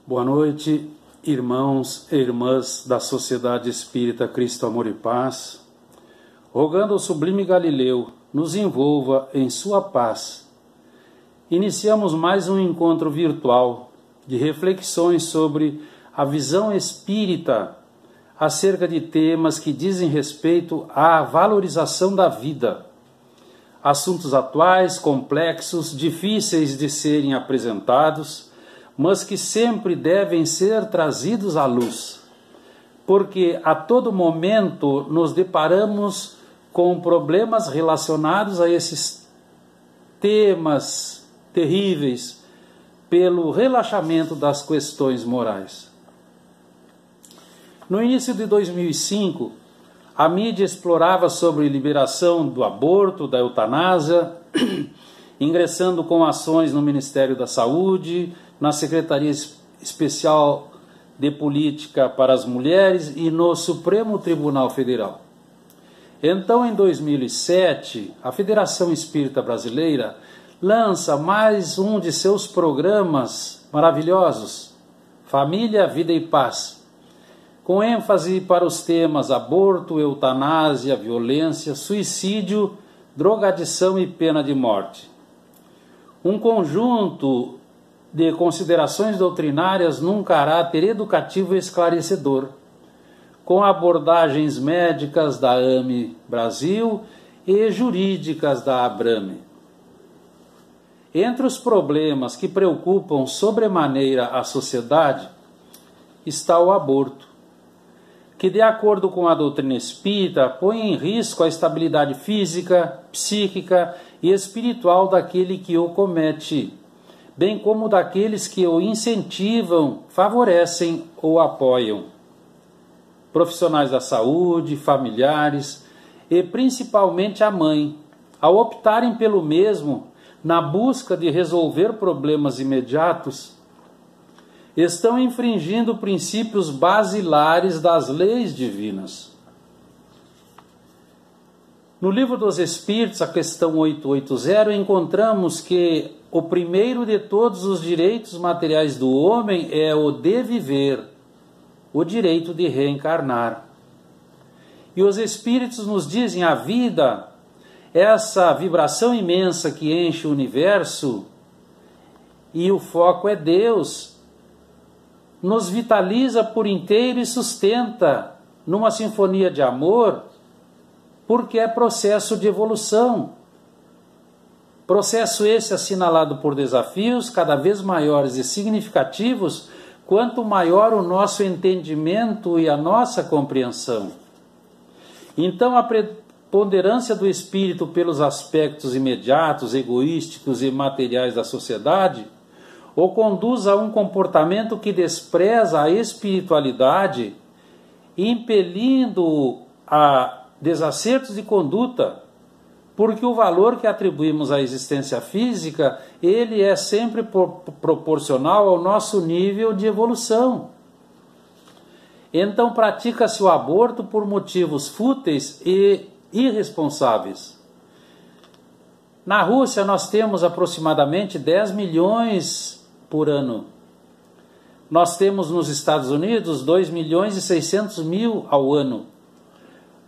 Boa noite, irmãos e irmãs da Sociedade Espírita Cristo Amor e Paz. Rogando ao sublime Galileu, nos envolva em sua paz. Iniciamos mais um encontro virtual de reflexões sobre a visão espírita acerca de temas que dizem respeito à valorização da vida. Assuntos atuais, complexos, difíceis de serem apresentados, mas que sempre devem ser trazidos à luz, porque a todo momento nos deparamos com problemas relacionados a esses temas terríveis pelo relaxamento das questões morais. No início de 2005, a mídia explorava sobre liberação do aborto, da eutanásia, ingressando com ações no Ministério da Saúde, na Secretaria Especial de Política para as Mulheres e no Supremo Tribunal Federal. Então, em 2007, a Federação Espírita Brasileira lança mais um de seus programas maravilhosos, Família, Vida e Paz, com ênfase para os temas aborto, eutanásia, violência, suicídio, drogadição e pena de morte. Um conjunto de considerações doutrinárias num caráter educativo e esclarecedor, com abordagens médicas da AME Brasil e jurídicas da ABRAME. Entre os problemas que preocupam sobremaneira a sociedade está o aborto, que, de acordo com a doutrina espírita, põe em risco a estabilidade física, psíquica e espiritual daquele que o comete, bem como daqueles que o incentivam, favorecem ou apoiam. Profissionais da saúde, familiares e principalmente a mãe, ao optarem pelo mesmo na busca de resolver problemas imediatos, estão infringindo princípios basilares das leis divinas. No Livro dos Espíritos, a questão 880, encontramos que o primeiro de todos os direitos materiais do homem é o de viver, o direito de reencarnar. E os Espíritos nos dizem a vida, essa vibração imensa que enche o universo, e o foco é Deus, nos vitaliza por inteiro e sustenta numa sinfonia de amor, porque é processo de evolução. Processo esse assinalado por desafios cada vez maiores e significativos, quanto maior o nosso entendimento e a nossa compreensão. Então, a preponderância do espírito pelos aspectos imediatos, egoísticos e materiais da sociedade o conduz a um comportamento que despreza a espiritualidade, impelindo-o a desacertos de conduta, porque o valor que atribuímos à existência física, ele é sempre proporcional ao nosso nível de evolução. Então pratica-se o aborto por motivos fúteis e irresponsáveis. Na Rússia nós temos aproximadamente 10 milhões por ano. Nós temos nos Estados Unidos 2.600.000 ao ano.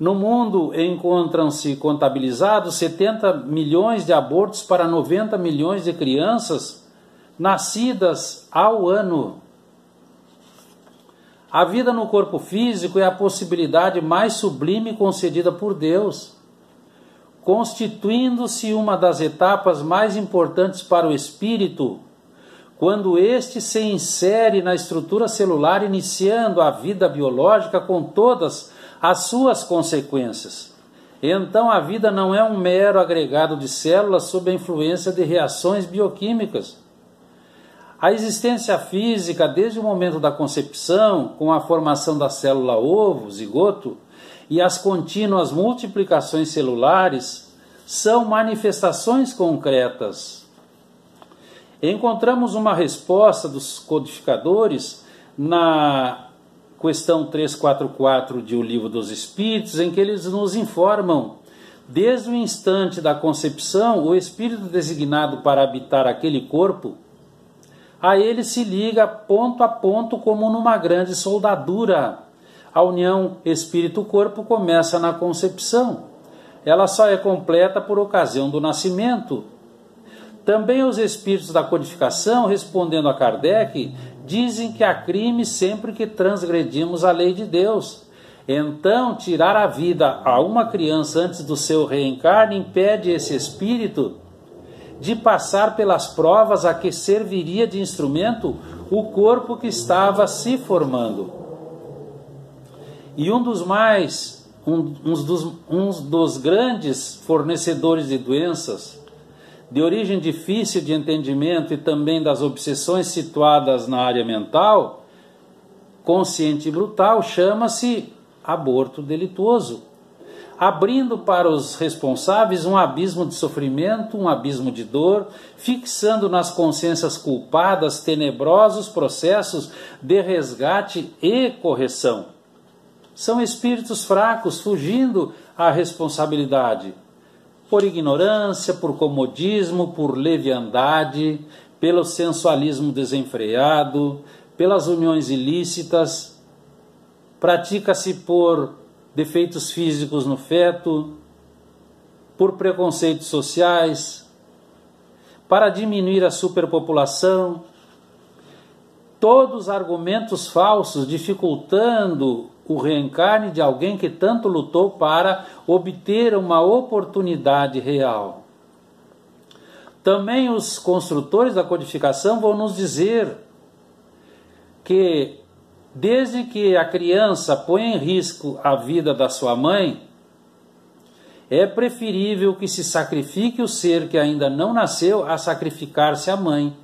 No mundo encontram-se contabilizados 70 milhões de abortos para 90 milhões de crianças nascidas ao ano. A vida no corpo físico é a possibilidade mais sublime concedida por Deus, constituindo-se uma das etapas mais importantes para o espírito, quando este se insere na estrutura celular, iniciando a vida biológica com todas as suas consequências. Então a vida não é um mero agregado de células sob a influência de reações bioquímicas. A existência física, desde o momento da concepção, com a formação da célula ovo, zigoto, e as contínuas multiplicações celulares, são manifestações concretas. Encontramos uma resposta dos codificadores na questão 344 de O Livro dos Espíritos, em que eles nos informam, desde o instante da concepção, o espírito designado para habitar aquele corpo a ele se liga ponto a ponto como numa grande soldadura. A união espírito-corpo começa na concepção. Ela só é completa por ocasião do nascimento. Também os espíritos da codificação, respondendo a Kardec, dizem que há crime sempre que transgredimos a lei de Deus. Então, tirar a vida a uma criança antes do seu reencarne impede esse espírito de passar pelas provas a que serviria de instrumento o corpo que estava se formando. E um dos grandes fornecedores de doenças, de origem difícil de entendimento e também das obsessões situadas na área mental, consciente e brutal, chama-se aborto delituoso, abrindo para os responsáveis um abismo de sofrimento, um abismo de dor, fixando nas consciências culpadas tenebrosos processos de resgate e correção. São espíritos fracos fugindo à responsabilidade, por ignorância, por comodismo, por leviandade, pelo sensualismo desenfreado, pelas uniões ilícitas. Pratica-se por defeitos físicos no feto, por preconceitos sociais, para diminuir a superpopulação. Todos argumentos falsos dificultando o reencarne de alguém que tanto lutou para obter uma oportunidade real. Também os construtores da codificação vão nos dizer que, desde que a criança põe em risco a vida da sua mãe, é preferível que se sacrifique o ser que ainda não nasceu a sacrificar-se a mãe.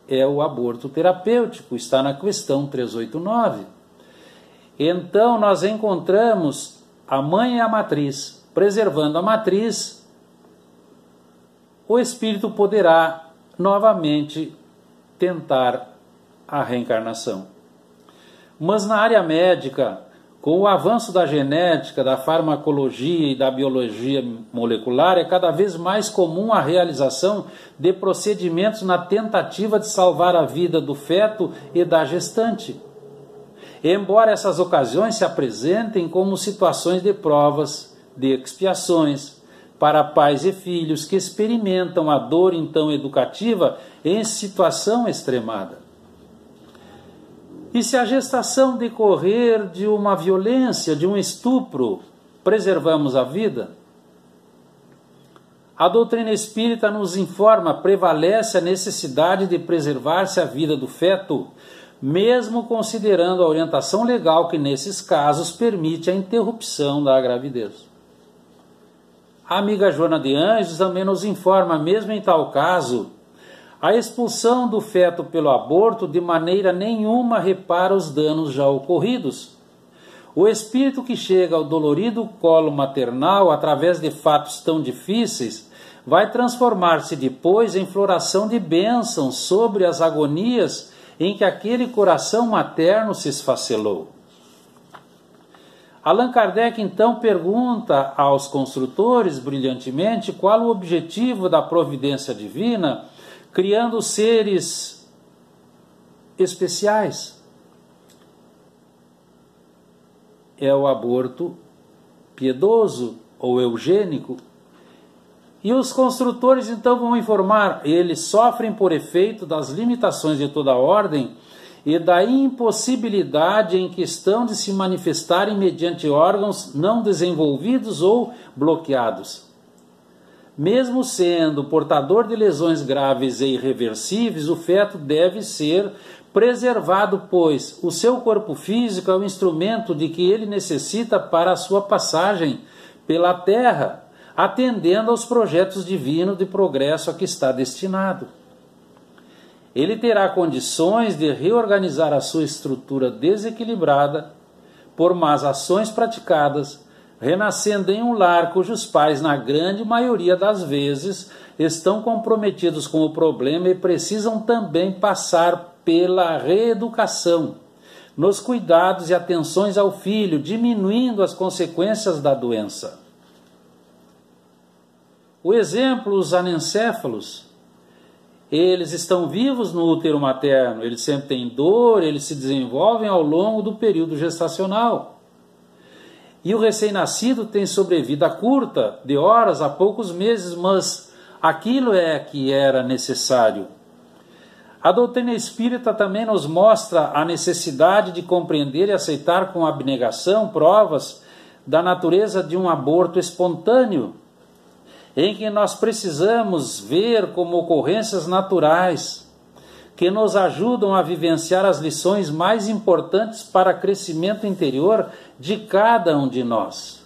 É o aborto terapêutico, está na questão 389. Então nós encontramos a mãe e a matriz. Preservando a matriz, o espírito poderá novamente tentar a reencarnação. Mas na área médica, com o avanço da genética, da farmacologia e da biologia molecular, é cada vez mais comum a realização de procedimentos na tentativa de salvar a vida do feto e da gestante. Embora essas ocasiões se apresentem como situações de provas, de expiações, para pais e filhos que experimentam a dor então educativa em situação extremada. E se a gestação decorrer de uma violência, de um estupro, preservamos a vida? A doutrina espírita nos informa, prevalece a necessidade de preservar-se a vida do feto, mesmo considerando a orientação legal que nesses casos permite a interrupção da gravidez. A amiga Joana de Anjos também nos informa, mesmo em tal caso, a expulsão do feto pelo aborto de maneira nenhuma repara os danos já ocorridos. O espírito que chega ao dolorido colo maternal através de fatos tão difíceis vai transformar-se depois em floração de bênçãos sobre as agonias em que aquele coração materno se esfacelou. Allan Kardec então pergunta aos construtores brilhantemente qual o objetivo da providência divina, criando seres especiais. É o aborto piedoso ou eugênico. E os construtores então vão informar, eles sofrem por efeito das limitações de toda ordem e da impossibilidade em questão de se manifestarem mediante órgãos não desenvolvidos ou bloqueados. Mesmo sendo portador de lesões graves e irreversíveis, o feto deve ser preservado, pois o seu corpo físico é o instrumento de que ele necessita para a sua passagem pela terra, atendendo aos projetos divinos de progresso a que está destinado. Ele terá condições de reorganizar a sua estrutura desequilibrada por más ações praticadas, renascendo em um lar cujos pais, na grande maioria das vezes, estão comprometidos com o problema e precisam também passar pela reeducação, nos cuidados e atenções ao filho, diminuindo as consequências da doença. O exemplo, os anencéfalos, Eles estão vivos no útero materno, eles sempre têm dor, eles se desenvolvem ao longo do período gestacional. E o recém-nascido tem sobrevida curta, de horas a poucos meses, mas aquilo é que era necessário. A doutrina espírita também nos mostra a necessidade de compreender e aceitar com abnegação provas da natureza de um aborto espontâneo, em que nós precisamos ver como ocorrências naturais que nos ajudam a vivenciar as lições mais importantes para o crescimento interior de cada um de nós.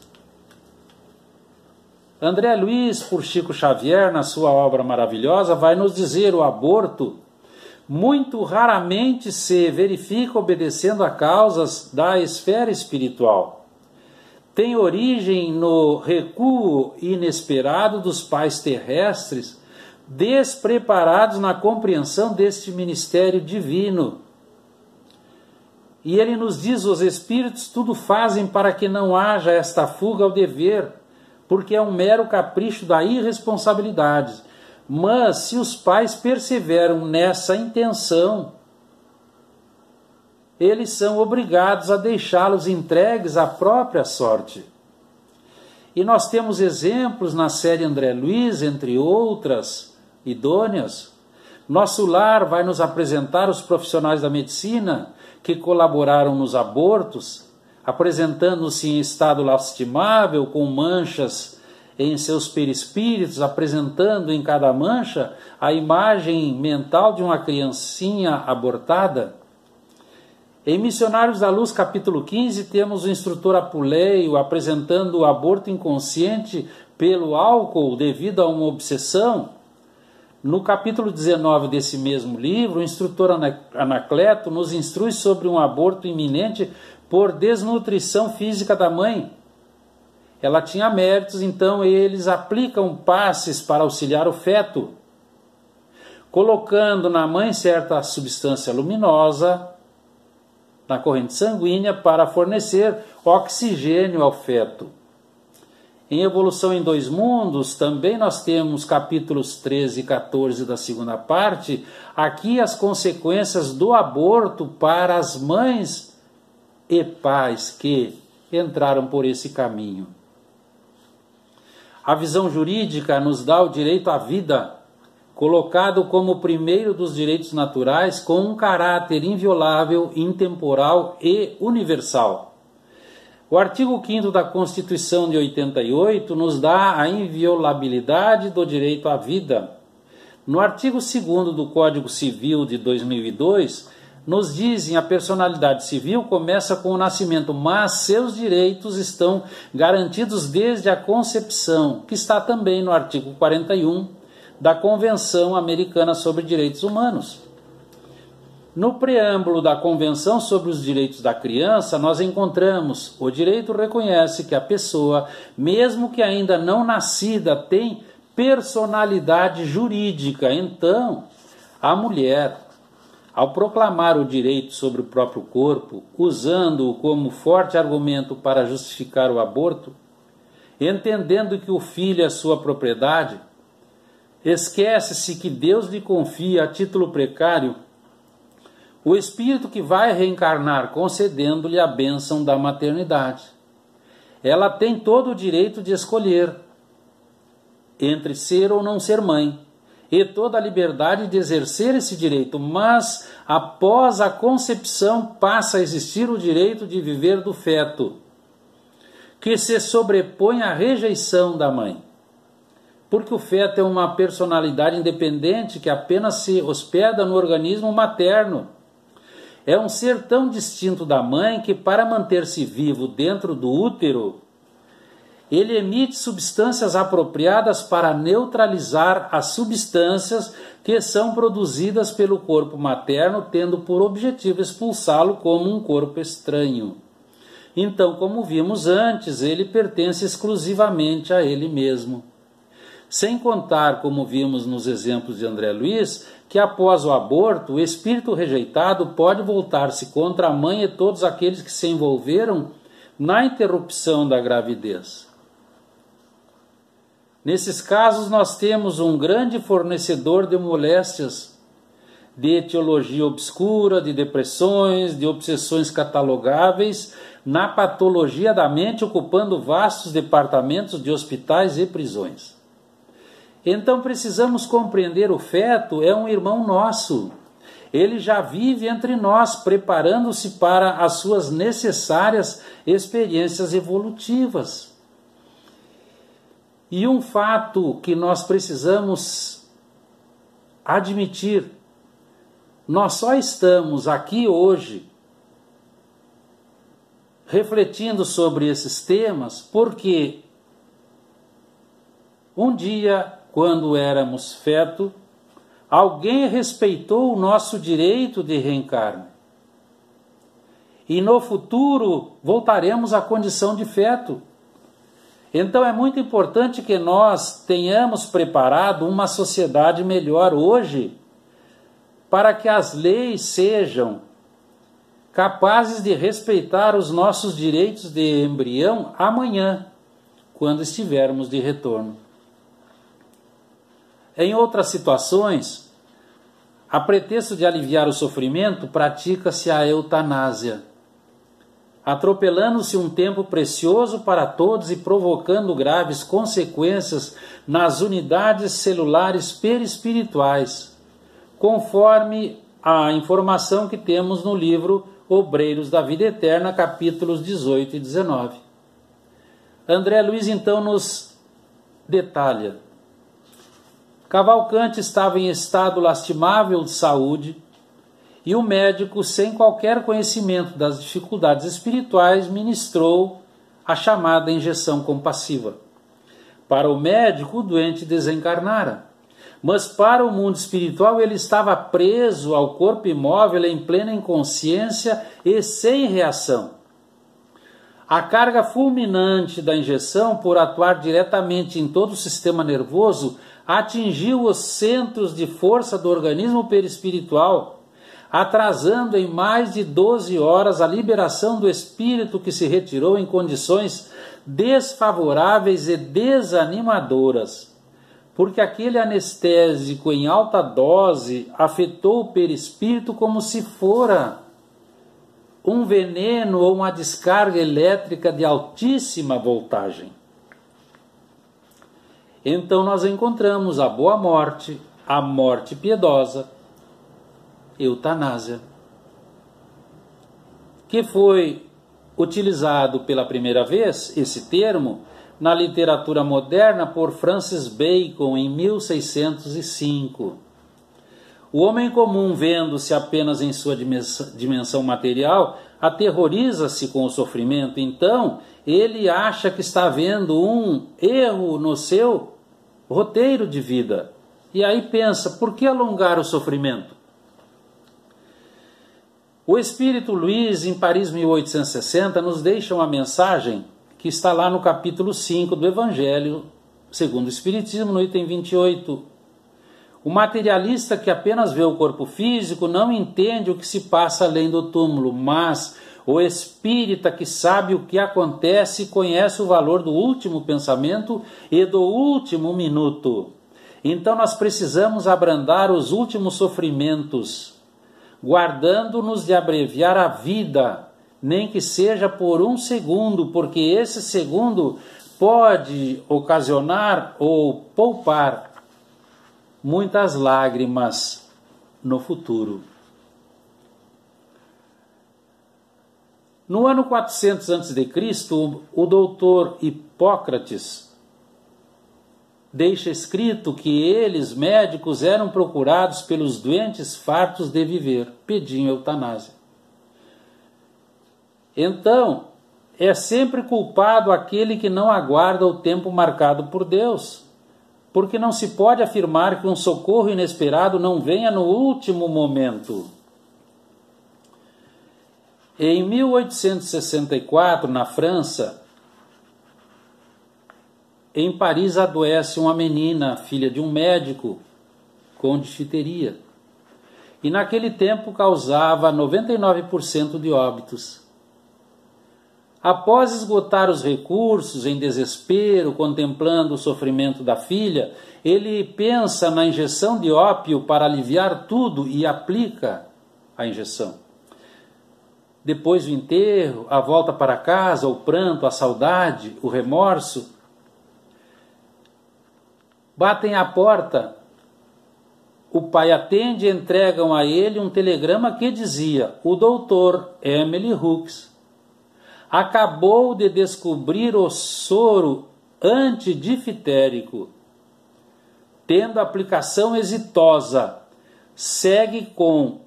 André Luiz, por Chico Xavier, na sua obra maravilhosa, vai nos dizer: o aborto muito raramente se verifica obedecendo a causas da esfera espiritual. Tem origem no recuo inesperado dos pais terrestres, despreparados na compreensão deste ministério divino. E ele nos diz: os espíritos tudo fazem para que não haja esta fuga ao dever, porque é um mero capricho da irresponsabilidade. Mas se os pais perseveram nessa intenção, eles são obrigados a deixá-los entregues à própria sorte. E nós temos exemplos na série André Luiz, entre outras idôneas. Nosso Lar vai nos apresentar os profissionais da medicina que colaboraram nos abortos, apresentando-se em estado lastimável, com manchas em seus perispíritos, apresentando em cada mancha a imagem mental de uma criancinha abortada. Em Missionários da Luz, capítulo 15, temos o instrutor Apuleio apresentando o aborto inconsciente pelo álcool devido a uma obsessão. No capítulo 19 desse mesmo livro, o instrutor Anacleto nos instrui sobre um aborto iminente por desnutrição física da mãe. Ela tinha méritos, então eles aplicam passes para auxiliar o feto, colocando na mãe certa substância luminosa na corrente sanguínea para fornecer oxigênio ao feto. Em Evolução em Dois Mundos, também nós temos capítulos 13 e 14 da segunda parte, aqui as consequências do aborto para as mães e pais que entraram por esse caminho. A visão jurídica nos dá o direito à vida, colocado como o primeiro dos direitos naturais, com um caráter inviolável, intemporal e universal. O artigo 5º da Constituição de 88 nos dá a inviolabilidade do direito à vida. No artigo 2º do Código Civil de 2002, nos dizem: a personalidade civil começa com o nascimento, mas seus direitos estão garantidos desde a concepção, que está também no artigo 41 da Convenção Americana sobre Direitos Humanos. No preâmbulo da Convenção sobre os Direitos da Criança, nós encontramos: o direito reconhece que a pessoa, mesmo que ainda não nascida, tem personalidade jurídica. Então, a mulher, ao proclamar o direito sobre o próprio corpo, usando-o como forte argumento para justificar o aborto, entendendo que o filho é sua propriedade, esquece-se que Deus lhe confia a título precário o espírito que vai reencarnar, concedendo-lhe a bênção da maternidade. Ela tem todo o direito de escolher entre ser ou não ser mãe, e toda a liberdade de exercer esse direito, mas após a concepção passa a existir o direito de viver do feto, que se sobrepõe à rejeição da mãe. Porque o feto é uma personalidade independente que apenas se hospeda no organismo materno. É um ser tão distinto da mãe que, para manter-se vivo dentro do útero, ele emite substâncias apropriadas para neutralizar as substâncias que são produzidas pelo corpo materno, tendo por objetivo expulsá-lo como um corpo estranho. Então, como vimos antes, ele pertence exclusivamente a ele mesmo. Sem contar, como vimos nos exemplos de André Luiz, que após o aborto, o espírito rejeitado pode voltar-se contra a mãe e todos aqueles que se envolveram na interrupção da gravidez. Nesses casos, nós temos um grande fornecedor de moléstias, de etiologia obscura, de depressões, de obsessões catalogáveis, na patologia da mente, ocupando vastos departamentos de hospitais e prisões. Então precisamos compreender: o feto é um irmão nosso. Ele já vive entre nós, preparando-se para as suas necessárias experiências evolutivas. E um fato que nós precisamos admitir: nós só estamos aqui hoje refletindo sobre esses temas porque um dia, quando éramos feto, alguém respeitou o nosso direito de reencarne. E no futuro voltaremos à condição de feto. Então é muito importante que nós tenhamos preparado uma sociedade melhor hoje, para que as leis sejam capazes de respeitar os nossos direitos de embrião amanhã, quando estivermos de retorno. Em outras situações, a pretexto de aliviar o sofrimento, pratica-se a eutanásia, atropelando-se um tempo precioso para todos e provocando graves consequências nas unidades celulares perispirituais, conforme a informação que temos no livro Obreiros da Vida Eterna, capítulos 18 e 19. André Luiz então nos detalha: Cavalcante estava em estado lastimável de saúde e o médico, sem qualquer conhecimento das dificuldades espirituais, ministrou a chamada injeção compassiva. Para o médico, o doente desencarnara, mas para o mundo espiritual ele estava preso ao corpo imóvel em plena inconsciência e sem reação. A carga fulminante da injeção, por atuar diretamente em todo o sistema nervoso, atingiu os centros de força do organismo perispiritual, atrasando em mais de 12 horas a liberação do espírito, que se retirou em condições desfavoráveis e desanimadoras, porque aquele anestésico em alta dose afetou o perispírito como se fora um veneno ou uma descarga elétrica de altíssima voltagem. Então nós encontramos a boa morte, a morte piedosa, eutanásia, que foi utilizado pela primeira vez, esse termo, na literatura moderna por Francis Bacon em 1605. O homem comum, vendo-se apenas em sua dimensão material, aterroriza-se com o sofrimento. Então, ele acha que está havendo um erro no seu roteiro de vida. E aí pensa: por que alongar o sofrimento? O Espírito Luiz, em Paris 1860, nos deixa uma mensagem que está lá no capítulo 5 do Evangelho segundo o Espiritismo, no item 28. O materialista que apenas vê o corpo físico não entende o que se passa além do túmulo, mas o espírita que sabe o que acontece conhece o valor do último pensamento e do último minuto. Então nós precisamos abrandar os últimos sofrimentos, guardando-nos de abreviar a vida, nem que seja por um segundo, porque esse segundo pode ocasionar ou poupar muitas lágrimas no futuro. No ano 400 a.C., o doutor Hipócrates deixa escrito que eles, médicos, eram procurados pelos doentes fartos de viver, pedindo eutanásia. Então, é sempre culpado aquele que não aguarda o tempo marcado por Deus, porque não se pode afirmar que um socorro inesperado não venha no último momento. Em 1864, na França, em Paris adoece uma menina, filha de um médico, com difteria. E naquele tempo causava 99% de óbitos. Após esgotar os recursos, em desespero, contemplando o sofrimento da filha, ele pensa na injeção de ópio para aliviar tudo e aplica a injeção. Depois do enterro, a volta para casa, o pranto, a saudade, o remorso, batem à porta. O pai atende e entregam a ele um telegrama que dizia: o doutor Emily Hooks acabou de descobrir o soro antidifitérico, tendo aplicação exitosa. Segue com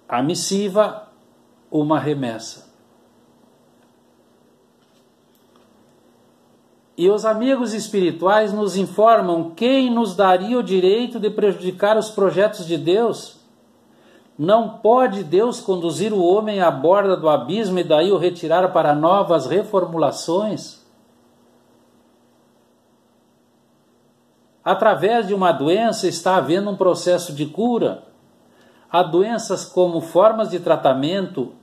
a missiva uma remessa. E os amigos espirituais nos informam: quem nos daria o direito de prejudicar os projetos de Deus? Não pode Deus conduzir o homem à borda do abismo e daí o retirar para novas reformulações? Através de uma doença está havendo um processo de cura. Há doenças como formas de tratamento,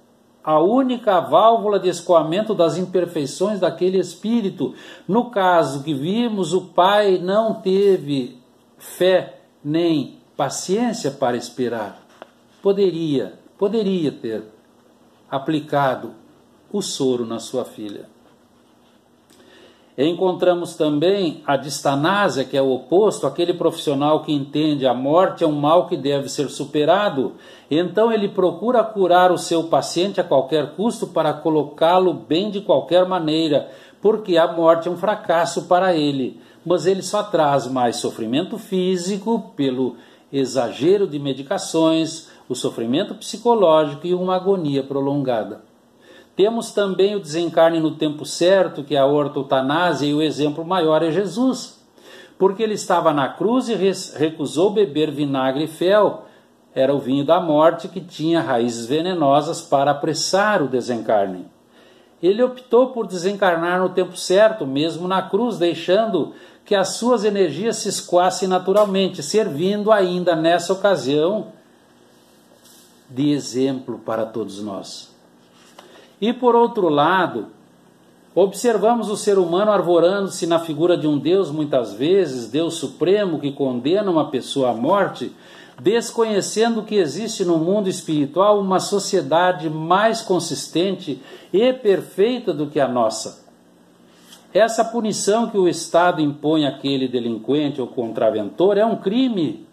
a única válvula de escoamento das imperfeições daquele espírito. No caso que vimos, o pai não teve fé nem paciência para esperar. Poderia ter aplicado o soro na sua filha. Encontramos também a distanásia, que é o oposto, aquele profissional que entende a morte é um mal que deve ser superado. Então ele procura curar o seu paciente a qualquer custo para colocá-lo bem de qualquer maneira, porque a morte é um fracasso para ele. Mas ele só traz mais sofrimento físico pelo exagero de medicações, o sofrimento psicológico e uma agonia prolongada. Temos também o desencarne no tempo certo, que é a ortotanásia, e o exemplo maior é Jesus, porque ele estava na cruz e recusou beber vinagre e fel. Era o vinho da morte que tinha raízes venenosas para apressar o desencarne. Ele optou por desencarnar no tempo certo, mesmo na cruz, deixando que as suas energias se escoassem naturalmente, servindo ainda nessa ocasião de exemplo para todos nós. E por outro lado, observamos o ser humano arvorando-se na figura de um Deus, muitas vezes, Deus Supremo, que condena uma pessoa à morte, desconhecendo que existe no mundo espiritual uma sociedade mais consistente e perfeita do que a nossa. Essa punição que o Estado impõe àquele delinquente ou contraventor é um crime,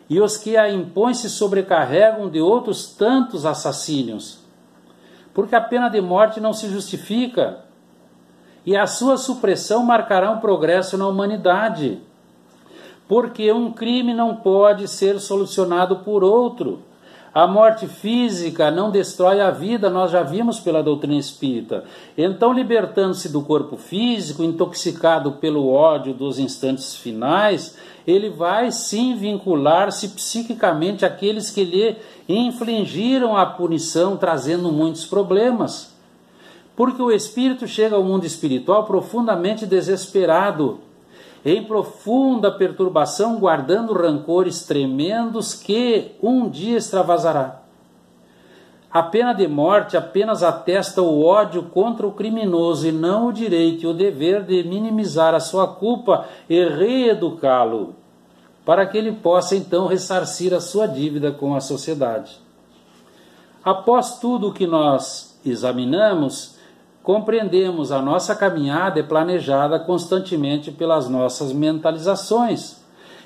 e os que a impõem se sobrecarregam de outros tantos assassínios, porque a pena de morte não se justifica, e a sua supressão marcará um progresso na humanidade, porque um crime não pode ser solucionado por outro. A morte física não destrói a vida, nós já vimos pela doutrina espírita. Então, libertando-se do corpo físico, intoxicado pelo ódio dos instantes finais, ele vai sim vincular-se psiquicamente àqueles que lhe infligiram a punição, trazendo muitos problemas. Porque o espírito chega ao mundo espiritual profundamente desesperado, em profunda perturbação, guardando rancores tremendos que um dia extravasará. A pena de morte apenas atesta o ódio contra o criminoso e não o direito e o dever de minimizar a sua culpa e reeducá-lo, para que ele possa então ressarcir a sua dívida com a sociedade. Após tudo o que nós examinamos, compreendemos a nossa caminhada é planejada constantemente pelas nossas mentalizações.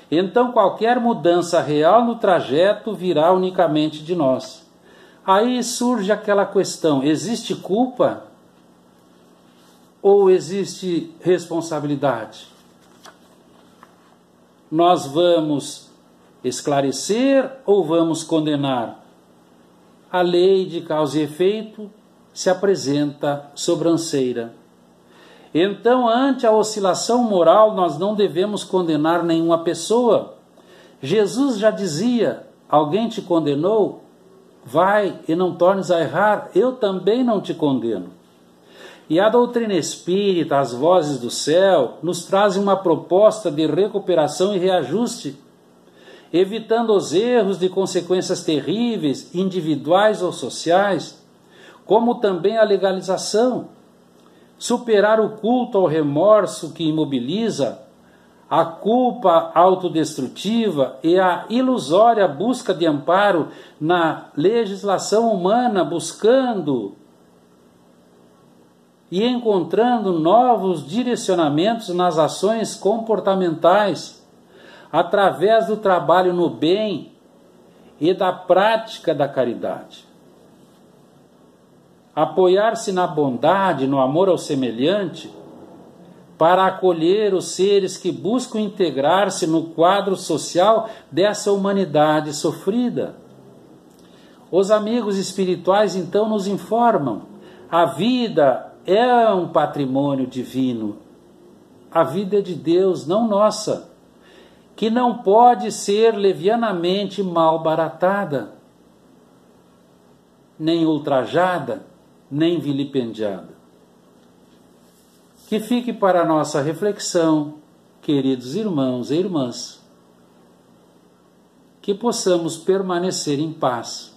Então qualquer mudança real no trajeto virá unicamente de nós. Aí surge aquela questão: existe culpa ou existe responsabilidade? Nós vamos esclarecer ou vamos condenar? A lei de causa e efeito se apresenta sobranceira. Então, ante a oscilação moral, nós não devemos condenar nenhuma pessoa. Jesus já dizia: alguém te condenou? Vai e não tornes a errar, eu também não te condeno. E a doutrina espírita, as vozes do céu, nos trazem uma proposta de recuperação e reajuste, evitando os erros de consequências terríveis, individuais ou sociais, como também a legalização, superar o culto ao remorso que imobiliza, a culpa autodestrutiva e a ilusória busca de amparo na legislação humana, buscando e encontrando novos direcionamentos nas ações comportamentais, através do trabalho no bem e da prática da caridade. Apoiar-se na bondade, no amor ao semelhante, para acolher os seres que buscam integrar-se no quadro social dessa humanidade sofrida. Os amigos espirituais então nos informam: a vida é um patrimônio divino, a vida é de Deus, não nossa, que não pode ser levianamente malbaratada, nem ultrajada, nem vilipendiada. Que fique para a nossa reflexão, queridos irmãos e irmãs, que possamos permanecer em paz.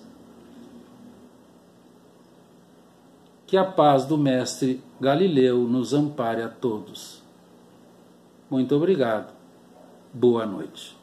Que a paz do Mestre Galileu nos ampare a todos. Muito obrigado. Boa noite.